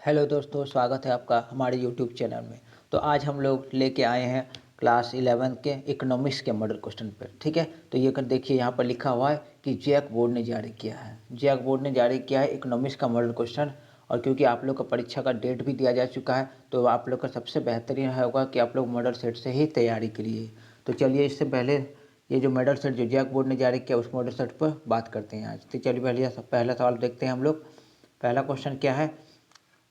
Hello दोस्तों, स्वागत है आपका हमारे यूट्यूब चैनल में। तो आज हम लोग लेके आए हैं क्लास 11 के इकोनॉमिक्स के मॉडल क्वेश्चन पर। ठीक है, तो ये कर देखिए, यहाँ पर लिखा हुआ है कि जैक बोर्ड ने जारी किया है। जैक बोर्ड ने जारी किया है इकोनॉमिक्स का मॉडल क्वेश्चन। और क्योंकि आप लोग का परीक्षा का डेट भी दिया जा चुका है, तो आप लोग का सबसे बेहतरीन होगा कि आप लोग मॉडल सेट से ही तैयारी करिए। तो चलिए, इससे पहले ये जो मॉडल सेट जो जैक बोर्ड ने जारी किया उस मॉडल सेट पर बात करते हैं आज। तो चलिए पहला सवाल देखते हैं हम लोग। पहला क्वेश्चन क्या है,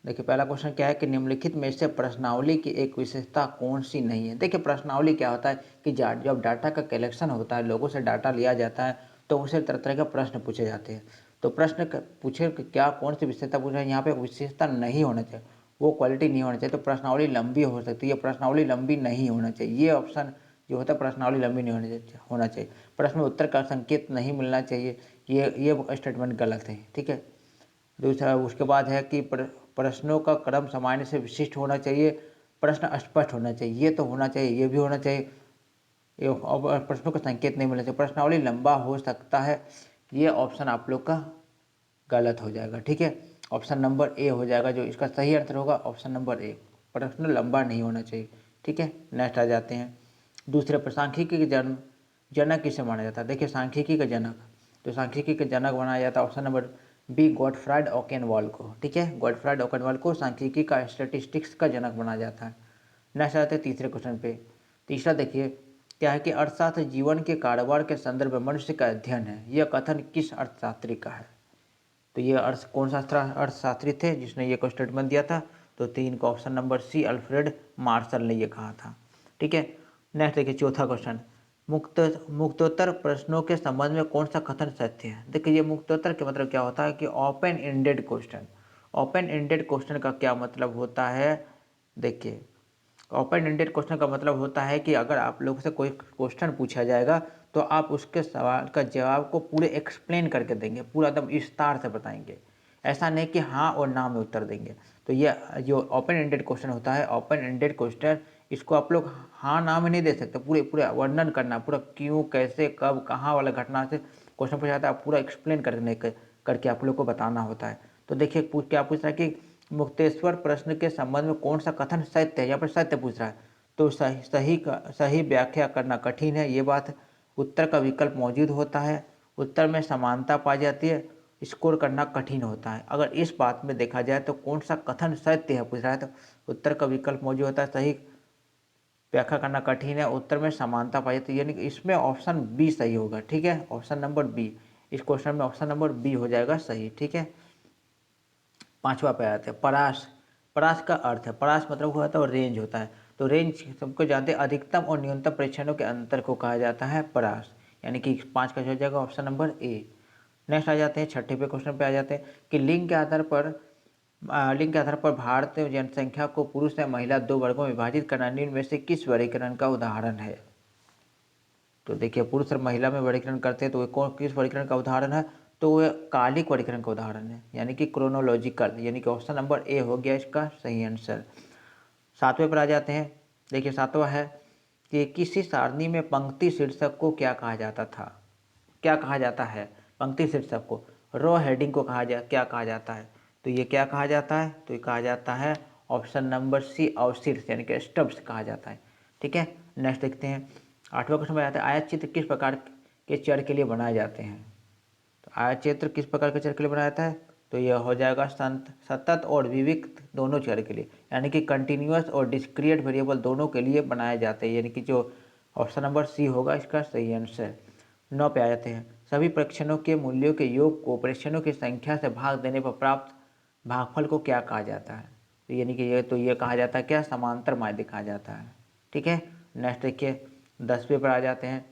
देखिए पहला क्वेश्चन क्या है कि निम्नलिखित में से प्रश्नावली की एक विशेषता कौन सी नहीं है। देखिए प्रश्नावली क्या होता है कि जब डाटा का कलेक्शन होता है, लोगों से डाटा लिया जाता है, तो उनसे तरह तरह के प्रश्न पूछे जाते हैं। तो प्रश्न पूछे कि क्या कौन सी विशेषता पूछ रहे हैं, यहाँ पे विशेषता नहीं होना चाहिए, वो क्वालिटी नहीं होना चाहिए। तो प्रश्नावली लंबी हो सकती है, प्रश्नावली लंबी नहीं होना चाहिए। ये ऑप्शन जो होता है प्रश्नावली लंबी नहीं होना चाहिए। प्रश्न में उत्तर का संकेत नहीं मिलना चाहिए, ये स्टेटमेंट गलत है। ठीक है, दूसरा उसके बाद है कि प्रश्नों का क्रम सामान्य से विशिष्ट होना चाहिए, प्रश्न स्पष्ट होना चाहिए, ये तो होना चाहिए, ये भी होना चाहिए। और प्रश्नों का संकेत नहीं मिलना चाहिए, प्रश्नावली लंबा हो सकता है, ये ऑप्शन आप लोग का गलत हो जाएगा। ठीक है, ऑप्शन नंबर ए हो जाएगा, जो इसका सही आंसर होगा ऑप्शन नंबर ए, प्रश्न लंबा नहीं होना चाहिए। ठीक है, नेक्स्ट आ जाते हैं दूसरे पर। सांख्यिकी के जनक किसे माना जाता है। देखिए सांख्यिकी का जनक, तो सांख्यिकी का जनक माना जाता है ऑप्शन नंबर बी, गॉटफ्राइड ओकेनवाल को। ठीक है, गॉटफ्राइड ओकेनवाल को सांख्यिकी का स्टैटिस्टिक्स का जनक माना जाता है। नेक्स्ट आते हैं तीसरे क्वेश्चन पे। तीसरा देखिए क्या है कि अर्थशास्त्र जीवन के कारोबार के संदर्भ में मनुष्य का अध्ययन है, यह कथन किस अर्थशास्त्री का है। तो ये कौन सा अर्थशास्त्री थे जिसने ये स्टेटमेंट दिया था। तो तीन का option number C, Alfred Marshall ने ये कहा था। ठीक है, नेक्स्ट देखिए चौथा क्वेश्चन, मुक्तोत्तर प्रश्नों के संबंध में कौन सा कथन सत्य है। देखिए ये मुक्तोत्तर के मतलब क्या होता है कि open ended question. Open ended question का क्या मतलब होता है, देखिए ओपन एंडेड क्वेश्चन का मतलब होता है कि अगर आप लोग से कोई क्वेश्चन पूछा जाएगा तो आप उसके सवाल का जवाब को पूरे एक्सप्लेन करके देंगे, पूरा एकदम विस्तार से बताएंगे, ऐसा नहीं कि हाँ और ना में उत्तर देंगे। तो ये जो ओपन एंडेड क्वेश्चन होता है, ओपन एंडेड क्वेश्चन, इसको आप लोग हाँ ना में नहीं दे सकते, पूरे पूरे वर्णन करना, पूरा क्यों कैसे कब कहाँ वाला घटना से क्वेश्चन पूछा जाता है, पूरा एक्सप्लेन करके आप लोग को बताना होता है। तो देखिए क्या पूछ रहा है कि मुक्तेश्वर प्रश्न के संबंध में कौन सा कथन सत्य है, यहाँ पर सत्य पूछ रहा है। तो सही व्याख्या करना कठिन है, ये बात। उत्तर का विकल्प मौजूद होता है, उत्तर में समानता पाई जाती है, स्कोर करना कठिन होता है। अगर इस बात में देखा जाए तो कौन सा कथन सत्य है पूछ रहा है, तो उत्तर का विकल्प मौजूद होता है, सही व्याख्या करना कठिन है, उत्तर में समानता पाई जाती है, यानी कि इसमें ऑप्शन बी सही होगा। ठीक है, ऑप्शन नंबर बी, इस क्वेश्चन में ऑप्शन नंबर बी हो जाएगा सही। ठीक है, पांचवा पे आते हैं परास। परास का अर्थ है, परास मतलब होता है रेंज होता है। तो रेंज सबको जानते हैं, अधिकतम और न्यूनतम प्रेक्षणों के अंतर को कहा जाता है परास, यानी कि पाँच का हो जाएगा ऑप्शन नंबर ए। नेक्स्ट आ जाते हैं छठे पे क्वेश्चन पे आ जाते हैं कि लिंग के आधार पर भारतीय जनसंख्या को पुरुष या महिला दो वर्गों में विभाजित करना निम्न में से किस वर्गीकरण का उदाहरण है। तो देखिए पुरुष और महिला में वर्गीकरण करते हैं, तो किस वर्गीकरण का उदाहरण है, तो वह कालिक वर्गीकरण का उदाहरण है, यानी कि क्रोनोलॉजिकल, यानी कि ऑप्शन नंबर ए हो गया इसका सही आंसर। सातवें पर आ जाते हैं, देखिए सातवां है कि किसी सारणी में पंक्ति शीर्षक को क्या कहा जाता था, क्या कहा जाता है पंक्ति शीर्षक को, रो हेडिंग को क्या कहा जाता है। तो ये क्या कहा जाता है, तो ये कहा जाता है ऑप्शन नंबर सी, अवशीर्ष, यानी कि स्टब्स कहा जाता है। ठीक है, नेक्स्ट देखते हैं आठवां क्वेश्चन में आता है आयत चित्र किस प्रकार के चर के लिए बनाए जाते हैं। तो आयत चित्र किस प्रकार के चर के लिए बनाया जाता है, तो यह हो जाएगा सतत और विविक्त दोनों चर के लिए, यानी कि कंटिन्यूअस और डिस्क्रिएट वेरिएबल दोनों के लिए बनाए जाते हैं, यानी कि जो ऑप्शन नंबर सी होगा इसका सही आंसर। 9 पे आ जाते हैं सभी परीक्षणों के मूल्यों के योग को परीक्षणों की संख्या से भाग देने पर प्राप्त भागफल को क्या कहा जाता है। तो यानी कि ये कहा जाता है क्या, समांतर माध्य कहा जाता है। ठीक है, नेक्स्ट देखिए 10वें पर आ जाते हैं,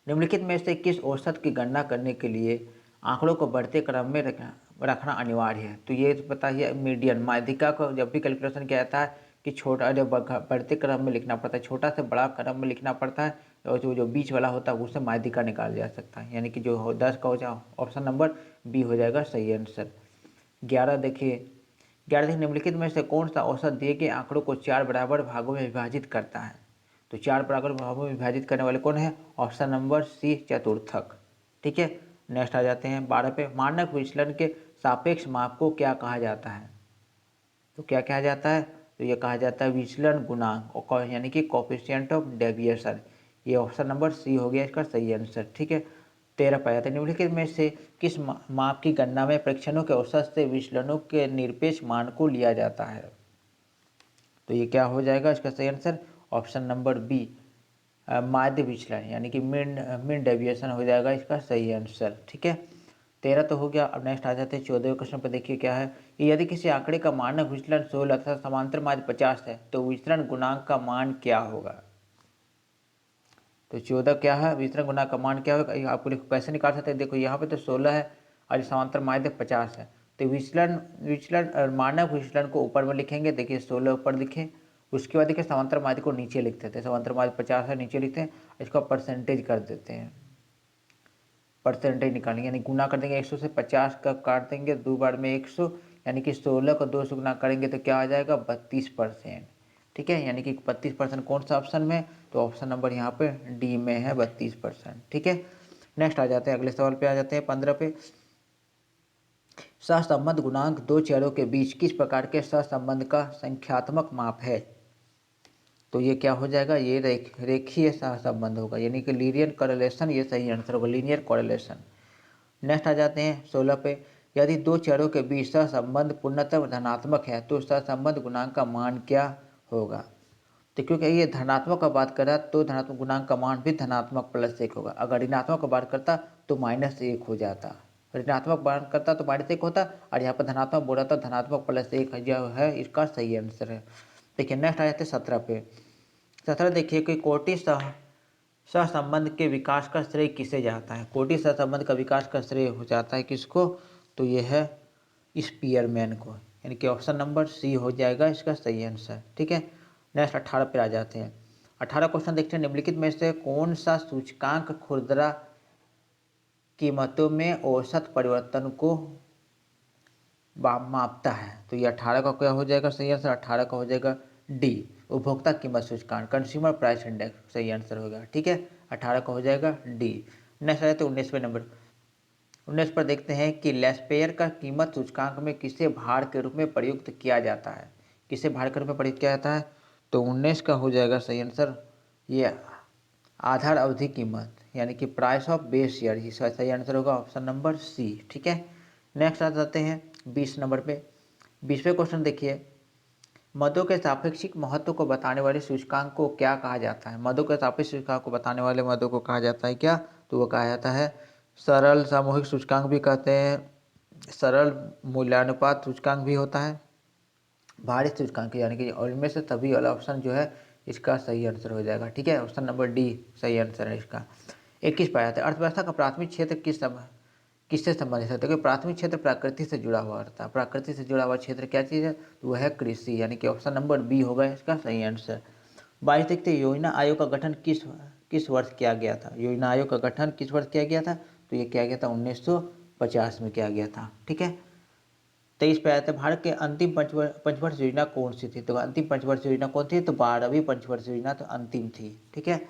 निम्नलिखित में से किस औसत की गणना करने के लिए आंकड़ों को बढ़ते क्रम में रखना अनिवार्य है। तो ये पता है मीडियन माध्यिका को जब भी कैलकुलेशन किया जाता है कि छोटा जब बढ़ते क्रम में लिखना पड़ता है, छोटा से बड़ा क्रम में लिखना पड़ता है, और जो बीच वाला होता है उससे माध्यिका निकाल जा सकता है, यानी कि जो 10 का हो जाए ऑप्शन नंबर बी हो जाएगा सही आंसर। 11 देखिए, 11 निम्नलिखित में से कौन सा औसत दिए गए आंकड़ों को 4 बराबर भागों में विभाजित करता है। तो 4 बराबर भागों में विभाजित करने वाले कौन है, ऑप्शन नंबर सी, चतुर्थक। ठीक है, नेक्स्ट आ जाते हैं 12 पे, मानक विचलन के सापेक्ष माप को क्या कहा जाता है। तो क्या कहा जाता है, तो ये कहा जाता है विचलन गुणांक और यानी कि कोफिशिएंट ऑफ डेविएशन। ये ऑप्शन नंबर सी हो गया इसका सही आंसर। ठीक है, 13 पाया जाता है निम्नलिखित में से किस माप की गणना में परीक्षणों के औसत से विचलनों के निरपेक्ष मान को लिया जाता है। तो ये क्या हो जाएगा इसका सही आंसर, ऑप्शन नंबर बी माध्य विचलन यानी कि मीन डेविएशन हो जाएगा इसका सही आंसर। ठीक है, 13 तो हो गया। अब नेक्स्ट आ जाते हैं 14वें क्वेश्चन पर। देखिए क्या है कि यदि किसी आंकड़े का मानक विचलन 16 तथा समांतर माध्य 50 है तो विचलन गुणांक का मान क्या होगा। तो 14 क्या है, विचलन गुणांक का मान क्या होगा, आपको कैसे निकाल सकते हैं। देखो यहाँ पे तो 16 है और समांतर माध्य 50 है, तो विचलन मानक विचलन को ऊपर में लिखेंगे। देखिए 16 ऊपर लिखे, उसके बाद देखिए समांतर माध्य को नीचे लिख देते हैं। समांतर माध्य 50 है नीचे लिखते हैं, इसका परसेंटेज कर देते हैं, परसेंटेज निकालेंगे यानी गुना कर देंगे 100 से, 50 का काट देंगे 2 बार में 100 यानी कि 16 को 2 से गुना करेंगे तो क्या आ जाएगा 32%। ठीक है, यानी कि 32% कौन सा ऑप्शन में, तो ऑप्शन नंबर यहाँ पे डी में है 32%। ठीक है, नेक्स्ट आ जाते हैं अगले सवाल पे आ जाते हैं 15 पे। सहसंबंध गुणांक दो चरों के बीच किस प्रकार के सहसंबंध का संख्यात्मक माप है। तो ये क्या हो जाएगा, ये रेखीय सहसंबंध होगा यानी कि लीनियर कोरिलेशन, ये सही आंसर होगा लीनियर कोरिलेशन। नेक्स्ट आ जाते हैं 16 पे। यदि दो चरों के बीच सहसंबंध पूर्णतः धनात्मक है तो सहसंबंध गुणांक का मान क्या होगा। तो क्योंकि ये धनात्मक का बात कर रहा तो धनात्मक गुणांक का मान भी धनात्मक +1 होगा। अगर ऋणात्मक का बात करता तो -1 हो जाता, ऋणात्मक बात करता तो -1 होता, और यहाँ पर धनात्मक बोला तो धनात्मक +1 जो है इसका सही आंसर है। देखिए नेक्स्ट आ जाते हैं 17 पे। 17 देखिए कि कोटि सहसंबंध के विकास का श्रेय किसे जाता है। कोटि सहसंबंध का विकास का श्रेय हो जाता है किसको, तो ये है स्पीयरमैन को, यानी कि ऑप्शन नंबर सी हो जाएगा इसका सही आंसर। ठीक है, नेक्स्ट 18 पे आ जाते हैं। 18 क्वेश्चन देखते हैं निम्नलिखित में से कौन सा सूचकांक खुदरा कीमतों में औसत परिवर्तन को मापता है। तो ये 18 का क्या हो जाएगा सही आंसर, 18 का हो जाएगा डी उपभोक्ता कीमत सूचकांक, कंज्यूमर प्राइस इंडेक्स सही आंसर होगा। ठीक है, 18 का हो जाएगा डी। नेक्स्ट आ जाते हैं 19वें नंबर। 19 पर देखते हैं कि लेस्पेयर का कीमत सूचकांक में किसे भार के रूप में प्रयुक्त किया जाता है, किसे भार के रूप में प्रयुक्त किया जाता है। तो 19 का हो जाएगा सही आंसर, ये आधार अवधि कीमत यानी कि प्राइस ऑफ बेस ईयर, इसका सही आंसर होगा ऑप्शन नंबर सी। ठीक है, नेक्स्ट आ जाते हैं 20 नंबर पे। 20वें क्वेश्चन देखिए, मदों के सापेक्षिक महत्व को बताने वाले सूचकांक को क्या कहा जाता है। मदों के सापेक्ष सूचकांक को बताने वाले मदों को कहा जाता है क्या, तो वो कहा जाता है सरल सामूहिक सूचकांक भी कहते हैं, सरल मूल्यानुपात सूचकांक भी होता है, भारित सूचकांक यानी कि, और इनमें से सभी वाला ऑप्शन जो है इसका सही आंसर हो जाएगा। ठीक है, ऑप्शन नंबर डी सही आंसर है इसका। 21 पाया था अर्थव्यवस्था का प्राथमिक क्षेत्र किससे संबंधित है। तो प्राथमिक क्षेत्र प्रकृति से जुड़ा हुआ रहता है, प्रकृति से जुड़ा हुआ क्षेत्र क्या चीज़ है, तो वह है कृषि, यानी कि ऑप्शन नंबर बी होगा इसका सही आंसर। 22 देखते योजना आयोग का गठन किस वर्ष किया गया था। योजना आयोग का गठन किस वर्ष किया गया था, तो ये किया गया था 1950 में किया गया था। ठीक है, 23 पे आया था भारत के अंतिम पंचवर्ष योजना कौन सी थी। तो अंतिम पंचवर्ष योजना कौन थी, तो 12वीं पंचवर्ष योजना तो अंतिम थी। ठीक है,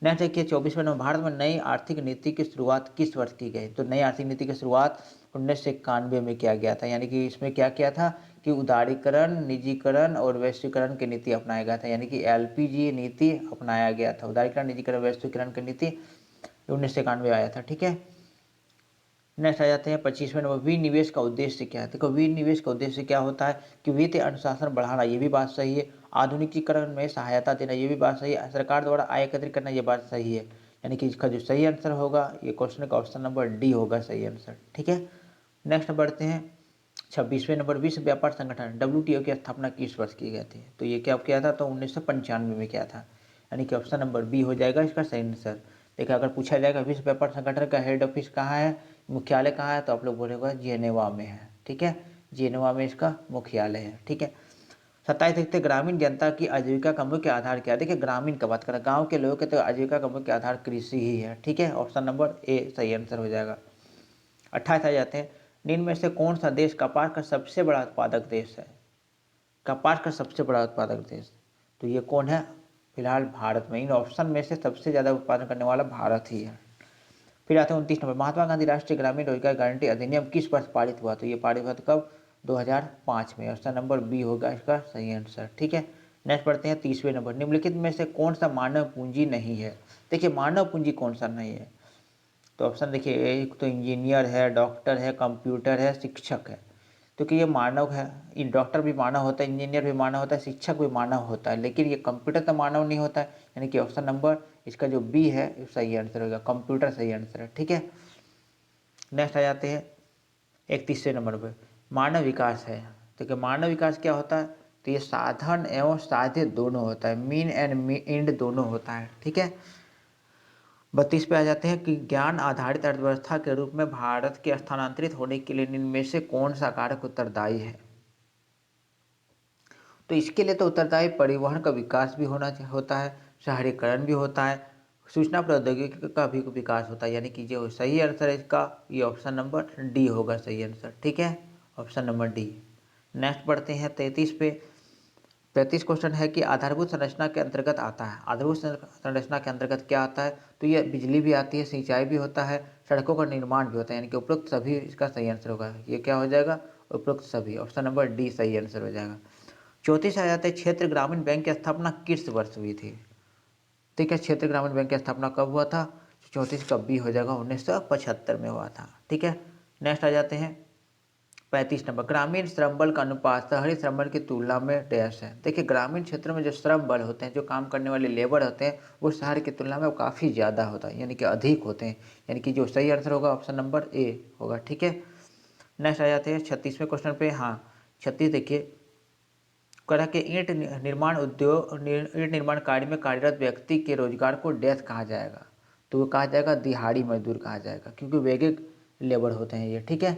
नेक्स्ट देखिए 24वें नंबर, भारत में नई आर्थिक नीति की शुरुआत किस वर्ष की गई। तो नई आर्थिक नीति की शुरुआत 1991 में किया गया था, यानी कि इसमें क्या किया था कि उदारीकरण, निजीकरण और वैश्वीकरण की नीति अपनाया गया था, यानी कि LPG नीति अपनाया गया था। उदारीकरण, निजीकरण, वैश्वीकरण की नीति 1991 आया था। ठीक है, नेक्स्ट आ जाते हैं 25वें नंबर, विनिवेश का उद्देश्य क्या है। देखो विनिवेश का उद्देश्य क्या होता है कि वित्तीय अनुशासन बढ़ाना, ये भी बात सही है, आधुनिकीकरण में सहायता देना, ये भी बात सही है, सरकार द्वारा आय एकत्रित करना, ये बात सही है, यानी कि इसका जो सही आंसर होगा ये क्वेश्चन का ऑप्शन नंबर डी होगा सही आंसर। ठीक है, नेक्स्ट बढ़ते हैं 26वें नंबर, विश्व व्यापार संगठन WTO की स्थापना किस वर्ष की गई थी। तो ये क्या किया था, तो 1995 में किया था, यानी कि ऑप्शन नंबर बी हो जाएगा इसका सही आंसर। देखिए अगर पूछा जाएगा विश्व व्यापार संगठन का हेड ऑफिस कहाँ है, मुख्यालय कहाँ है, तो आप लोग बोलेगा जेनेवा में है। ठीक है, जेनेवा में इसका मुख्यालय है। ठीक है, 27 देखते ग्रामीण जनता की आजीविका का मुख्य आधार क्या है। देखिए ग्रामीण का बात करें, गांव के लोगों के तो आजीविका का मुख्य आधार कृषि ही है। ठीक है, ऑप्शन नंबर ए सही आंसर हो जाएगा। 28 आ जाते हैं, निम्न में से कौन सा देश कपास का सबसे बड़ा उत्पादक देश है। कपास का सबसे बड़ा उत्पादक देश, तो ये कौन है, फिलहाल भारत में, इन ऑप्शन में से सबसे ज़्यादा उत्पादन करने वाला भारत ही है। फिर आते हैं 29 नंबर, महात्मा गांधी राष्ट्रीय ग्रामीण रोजगार गारंटी अधिनियम किस वर्ष पारित हुआ। तो ये पारित हुआ कब, 2005 में। ऑप्शन नंबर बी होगा इसका सही आंसर। ठीक है, नेक्स्ट पढ़ते हैं 30वें नंबर, निम्नलिखित में से कौन सा मानव पूंजी नहीं है। देखिए मानव पूंजी कौन सा नहीं है, तो ऑप्शन देखिए, एक तो इंजीनियर है, डॉक्टर है, कंप्यूटर है, शिक्षक है। क्योंकि ये मानव है, ये डॉक्टर भी मानव होता है, इंजीनियर भी मानव होता है, शिक्षक भी मानव होता है, लेकिन ये कंप्यूटर तो मानव नहीं होता है। यानी कि ऑप्शन नंबर इसका जो बी है सही आंसर होगा, कंप्यूटर सही आंसर है। ठीक है, नेक्स्ट आ जाते हैं 31वें नंबर पर, मानव विकास है। तो क्या मानव विकास क्या होता है, तो ये साधन एवं साध्य दोनों होता है, मीन एंड एंड दोनों होता है। ठीक है, 32 पे आ जाते हैं कि ज्ञान आधारित अर्थव्यवस्था के रूप में भारत के स्थानांतरित होने के लिए इनमें से कौन सा कारक उत्तरदायी है। तो इसके लिए तो उत्तरदायी परिवहन का विकास भी होता है, शहरीकरण भी होता है, सूचना प्रौद्योगिकी का भी विकास होता है। यानी कि जो सही आंसर है इसका ये ऑप्शन नंबर डी होगा सही आंसर। ठीक है, ऑप्शन नंबर डी। नेक्स्ट बढ़ते हैं 33 पे। 35 क्वेश्चन है कि आधारभूत संरचना के अंतर्गत आता है। आधारभूत संरचना के अंतर्गत क्या आता है, तो ये बिजली भी आती है, सिंचाई भी होता है, सड़कों का निर्माण भी होता है। यानी कि उपरोक्त सभी इसका सही आंसर होगा। ये क्या हो जाएगा, उपरोक्त सभी, ऑप्शन नंबर डी सही आंसर हो जाएगा। 34 आ जाते हैं, क्षेत्र ग्रामीण बैंक की स्थापना किस वर्ष हुई थी। ठीक है, क्षेत्र ग्रामीण बैंक की स्थापना कब हुआ था, 34 का बी हो जाएगा, 1975 में हुआ था। ठीक है, नेक्स्ट आ जाते हैं 35 नंबर, ग्रामीण श्रम बल का अनुपात शहरी श्रम बल की तुलना में डैश है। देखिए ग्रामीण क्षेत्र में जो श्रम बल होते हैं, जो काम करने वाले लेबर होते हैं, वो शहर की तुलना में काफ़ी ज़्यादा होता है, यानी कि अधिक होते हैं। यानी कि जो सही आंसर होगा ऑप्शन नंबर ए होगा। ठीक है, नेक्स्ट आ जाते हैं 36वें क्वेश्चन पे। हाँ 36 देखिए, करा के ईंट निर्माण उद्योग ईंट निर्माण कार्य में कार्यरत व्यक्ति के रोजगार को डैश कहा जाएगा, तो वो कहा जाएगा दिहाड़ी मजदूर कहा जाएगा, क्योंकि वैगिक लेबर होते हैं ये। ठीक है,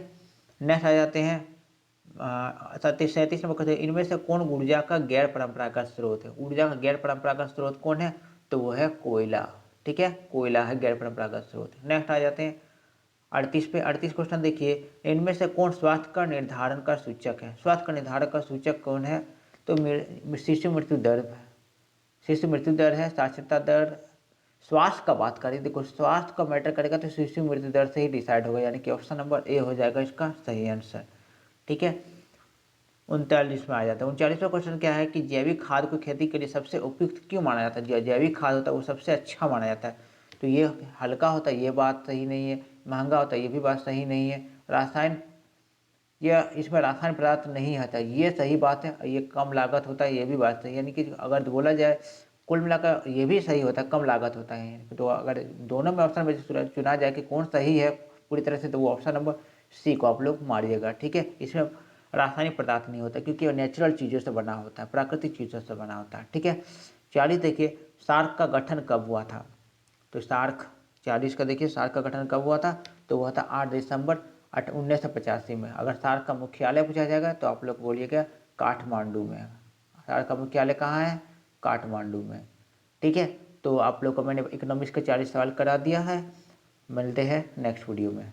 नेक्स्ट आ जाते हैं 37 नंबर कहते हैं, इनमें से कौन ऊर्जा का गैर परंपरागत स्रोत है। ऊर्जा का गैर परंपरागत स्रोत कौन है, तो वो है कोयला। ठीक है, कोयला है गैर परंपरागत स्रोत। नेक्स्ट आ जाते हैं 38 पे। 38 क्वेश्चन देखिए, इनमें से कौन स्वास्थ्य का निर्धारण का सूचक है। स्वास्थ्य का निर्धारक का सूचक कौन है, तो शिशु मृत्यु दर है, शिशु मृत्यु दर है, साक्षरता दर। स्वास्थ्य का बात करें, देखो स्वास्थ्य का मैटर करेगा तो शिशु मृत्यु दर से ही डिसाइड होगा, यानी कि ऑप्शन नंबर ए हो जाएगा इसका सही आंसर। ठीक है, 39 में आ जाता है। 39वां क्वेश्चन क्या है कि जैविक खाद को खेती के लिए सबसे उपयुक्त क्यों माना जाता है। जो जैविक खाद होता है वो सबसे अच्छा माना जाता है, तो ये हल्का होता है, ये बात सही नहीं है, महंगा होता है, ये भी बात सही नहीं है, रासायन या इसमें रासायन पदार्थ नहीं आता, ये सही बात है, ये कम लागत होता है, ये भी बात सही है। यानी कि अगर बोला जाए कुल मिलाकर ये भी सही होता है, कम लागत होता है। तो अगर दोनों में ऑप्शन में चुना जाए कि कौन सही है पूरी तरह से, तो वो ऑप्शन नंबर सी को आप लोग मारिएगा। ठीक है, इसमें रासायनिक पदार्थ नहीं होता, क्योंकि वो नेचुरल चीज़ों से बना होता है, प्राकृतिक चीज़ों से बना होता है। ठीक है, 40 देखिए, सार्क का गठन कब हुआ था। तो सार्क 40 का देखिए, सार्क का गठन कब हुआ था, तो हुआ था 8 दिसंबर 1985 में। अगर सार्क का मुख्यालय पूछा जाएगा तो आप लोग बोलिएगा काठमांडू में। सार्क का मुख्यालय कहाँ है, काठमांडू में। ठीक है, तो आप लोग को मैंने इकोनॉमिक्स के 40 सवाल करा दिया है। मिलते हैं नेक्स्ट वीडियो में।